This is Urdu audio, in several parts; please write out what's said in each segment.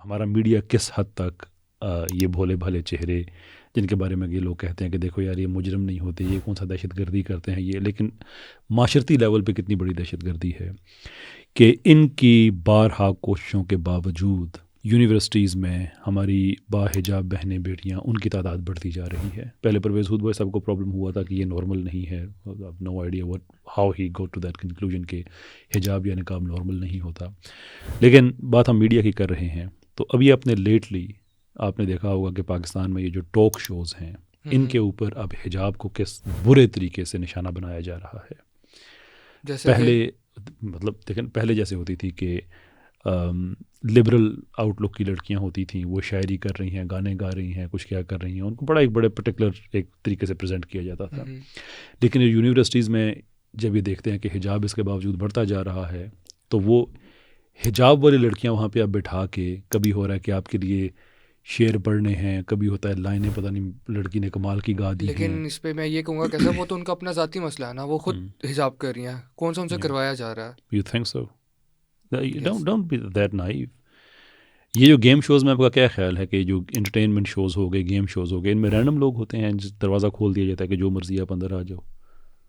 ہمارا میڈیا کس حد تک یہ بھولے بھالے چہرے جن کے بارے میں یہ لوگ کہتے ہیں کہ دیکھو یار یہ مجرم نہیں ہوتے، یہ کون سا دہشت گردی کرتے ہیں یہ، لیکن معاشرتی لیول پہ کتنی بڑی دہشت گردی ہے کہ ان کی بارہا کوششوں کے باوجود یونیورسٹیز میں ہماری باحجاب بہنیں بیٹیاں ان کی تعداد بڑھتی جا رہی ہے. پہلے پرویز ہود بھائی صاحب کو پرابلم ہوا تھا کہ یہ نارمل نہیں ہے، no idea how he go to that conclusion کہ حجاب یا نقاب نارمل نہیں ہوتا. لیکن بات ہم میڈیا کی کر رہے ہیں تو ابھی آپ نے لیٹلی آپ نے دیکھا ہوگا کہ پاکستان میں یہ جو ٹاک شوز ہیں ان کے اوپر اب حجاب کو کس برے طریقے سے نشانہ بنایا جا رہا ہے. جیسے پہلے مطلب دیکھیں پہلے جیسے ہوتی تھی کہ لبرل آؤٹ لک کی لڑکیاں ہوتی تھیں، وہ شاعری کر رہی ہیں، گانے گا رہی ہیں، کچھ کیا کر رہی ہیں، ان کو بڑا ایک بڑے پرٹیکولر ایک طریقے سے پریزنٹ کیا جاتا تھا. لیکن یونیورسٹیز میں جب یہ دیکھتے ہیں کہ حجاب اس کے باوجود بڑھتا جا رہا ہے تو وہ حجاب والی لڑکیاں وہاں پہ اب بٹھا کے کبھی ہو رہا ہے کہ آپ کے لیے شعر پڑھنے ہیں، کبھی ہوتا ہے لائنیں پتہ نہیں لڑکی نے کمال کی گا دی ہیں. لیکن اس پہ میں یہ کہوں گا کیسا وہ تو ان کا اپنا ذاتی مسئلہ ہے نا، وہ خود حجاب کر رہی ہیں، کون سا ان سے کروایا جا رہا ہے؟ You think so? Don't be that naive. یہ جو گیم شوز میں آپ کا کیا خیال ہے کہ جو انٹرٹینمنٹ شوز ہو گئے، گیم شوز ہو گئے، ان میں رینڈم لوگ ہوتے ہیں جس دروازہ کھول دیا جاتا ہے کہ جو مرضی آپ اندر آ جاؤ؟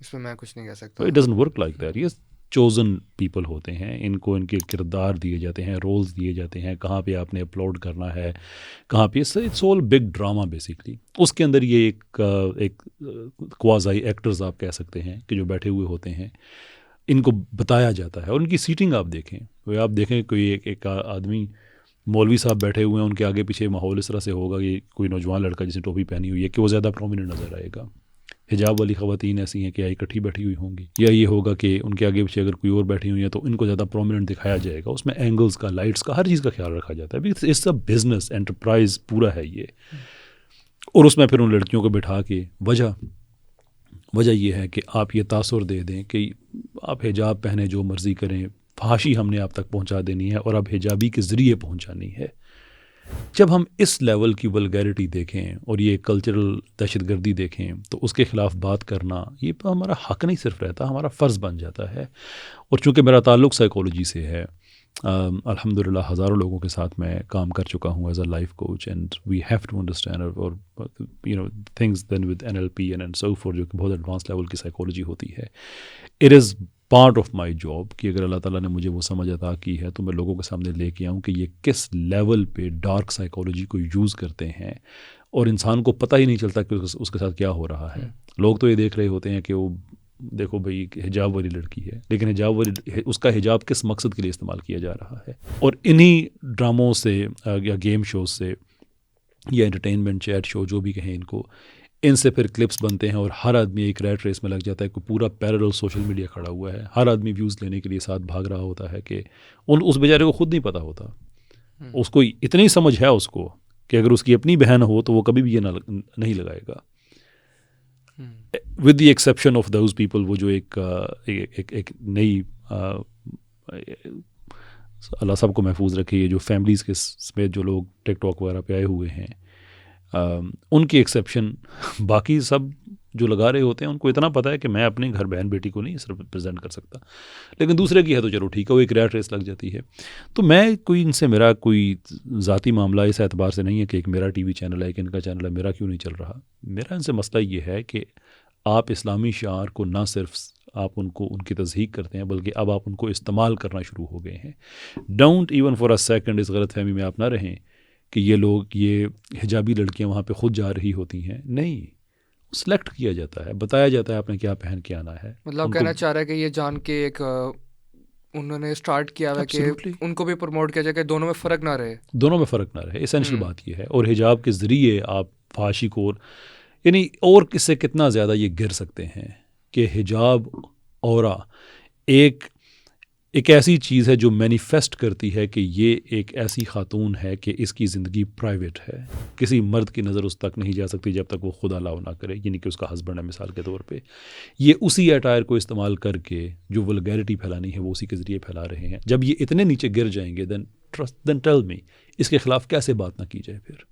اس میں کچھ نہیں کہہ سکتا. It doesn't work like that. یہ چوزن پیپل ہوتے ہیں، ان کو ان کے کردار دیے جاتے ہیں، رولز دیے جاتے ہیں، کہاں پہ آپ نے اپلوڈ کرنا ہے، کہاں پہ. It's all big drama basically. اس کے اندر یہ ایک کوازائی ایکٹرز آپ کہہ سکتے ہیں کہ جو بیٹھے ہوئے ہوتے ہیں، ان کو بتایا جاتا ہے. اور ان کی سیٹنگ آپ دیکھیں، آپ دیکھیں کوئی ایک آدمی مولوی صاحب بیٹھے ہوئے ہیں، ان کے آگے پیچھے ماحول اس طرح سے ہوگا کہ کوئی نوجوان لڑکا جس نے ٹوپی پہنی ہوئی ہے کہ وہ زیادہ پرومیننٹ نظر آئے گا. حجاب والی خواتین ایسی ہیں کہ اکٹھی بیٹھی ہوئی ہوں گی، یا یہ ہوگا کہ ان کے آگے پیچھے اگر کوئی اور بیٹھی ہوئی ہے تو ان کو زیادہ پرومیننٹ دکھایا جائے گا. اس میں اینگلز کا، لائٹس کا، ہر چیز کا خیال رکھا جاتا ہے. اٹس اے بزنس انٹرپرائز پورا ہے یہ. اور اس میں پھر ان لڑکیوں کو بٹھا کے وجہ یہ ہے کہ آپ یہ تاثر دے دیں کہ آپ حجاب پہنے جو مرضی کریں، فحاشی ہم نے آپ تک پہنچا دینی ہے اور اب حجابی کے ذریعے پہنچانی ہے. جب ہم اس لیول کی ولگیرٹی دیکھیں اور یہ کلچرل دہشت گردی دیکھیں تو اس کے خلاف بات کرنا یہ ہمارا حق نہیں صرف رہتا، ہمارا فرض بن جاتا ہے. اور چونکہ میرا تعلق سائیکالوجی سے ہے، الحمدللہ ہزاروں لوگوں کے ساتھ میں کام کر چکا ہوں as a life coach, and we have to understand اور things then with NLP and so forth, جو کہ بہت ایڈوانس لیول کی سائیکالوجی ہوتی ہے. It is part of my job کہ اگر اللہ تعالیٰ نے مجھے وہ سمجھ عطا کی ہے تو میں لوگوں کے سامنے لے کے آؤں کہ یہ کس لیول پہ ڈارک سائیکالوجی کو یوز کرتے ہیں اور انسان کو پتہ ہی نہیں چلتا کہ اس کے ساتھ کیا ہو رہا ہے. لوگ تو یہ دیکھ رہے ہوتے ہیں کہ وہ دیکھو بھئی حجاب والی لڑکی ہے، لیکن حجاب والی اس کا حجاب کس مقصد کے لیے استعمال کیا جا رہا ہے. اور انہی ڈراموں سے یا گیم شوز سے یا انٹرٹینمنٹ چیٹ شو جو بھی کہیں ان کو، ان سے پھر کلپس بنتے ہیں اور ہر آدمی ایک ریٹ ریس میں لگ جاتا ہے کہ پورا پیرل سوشل میڈیا کھڑا ہوا ہے. ہر آدمی ویوز لینے کے لیے ساتھ بھاگ رہا ہوتا ہے کہ اس بیچارے کو خود نہیں پتہ ہوتا. اس کو اتنی سمجھ ہے اس کو کہ اگر اس کی اپنی بہن ہو تو وہ کبھی بھی یہ نہیں لگائے گا، with the exception of those people. وہ جو ایک نئی اللہ سب کو محفوظ رکھے، یہ جو فیملیز کے سمیت جو لوگ ٹک ٹاک وغیرہ پہ آئے ہوئے ہیں، ان کی ایکسیپشن. باقی سب جو لگا رہے ہوتے ہیں ان کو اتنا پتہ ہے کہ میں اپنے گھر بہن بیٹی کو نہیں صرف پریزنٹ کر سکتا، لیکن دوسرے کی ہے تو چلو ٹھیک ہے، وہ ایک ریٹ ریس لگ جاتی ہے. تو میں ان سے میرا کوئی ذاتی معاملہ اس اعتبار سے نہیں ہے کہ ایک میرا ٹی وی چینل ہے، ایک ان کا چینل ہے، میرا کیوں نہیں چل رہا. میرا ان سے مسئلہ یہ ہے کہ آپ اسلامی شعار کو نہ صرف آپ ان کی تصحیح کرتے ہیں بلکہ اب آپ ان کو استعمال کرنا شروع ہو گئے ہیں. Don't even for a second اس غلط فہمی میں آپ نہ رہیں کہ یہ لوگ، یہ حجابی لڑکیاں وہاں پہ خود جا رہی ہوتی ہیں. نہیں، سلیکٹ کیا جاتا ہے، بتایا جاتا ہے آپ نے کیا پہن کے آنا ہے. مطلب کہنا چاہ رہا ہے کہ یہ جان کے ایک انہوں نے اسٹارٹ کیا ہے کہ ان کو بھی پروموٹ کیا جائے کہ دونوں میں فرق نہ رہے. اسینشل بات یہ ہے. اور حجاب کے ذریعے آپ فحاشی کو، یعنی اور کس سے کتنا زیادہ یہ گر سکتے ہیں کہ حجاب اورا ایک ایسی چیز ہے جو مینیفیسٹ کرتی ہے کہ یہ ایک ایسی خاتون ہے کہ اس کی زندگی پرائیویٹ ہے، کسی مرد کی نظر اس تک نہیں جا سکتی جب تک وہ خود الاؤ نہ کرے، یعنی کہ اس کا ہسبینڈ ہے مثال کے طور پہ. یہ اسی اٹائر کو استعمال کر کے جو ولگیرٹی پھیلانی ہے وہ اسی کے ذریعے پھیلا رہے ہیں. جب یہ اتنے نیچے گر جائیں گے دین ٹیل می اس کے خلاف کیسے بات نہ کی جائے پھر.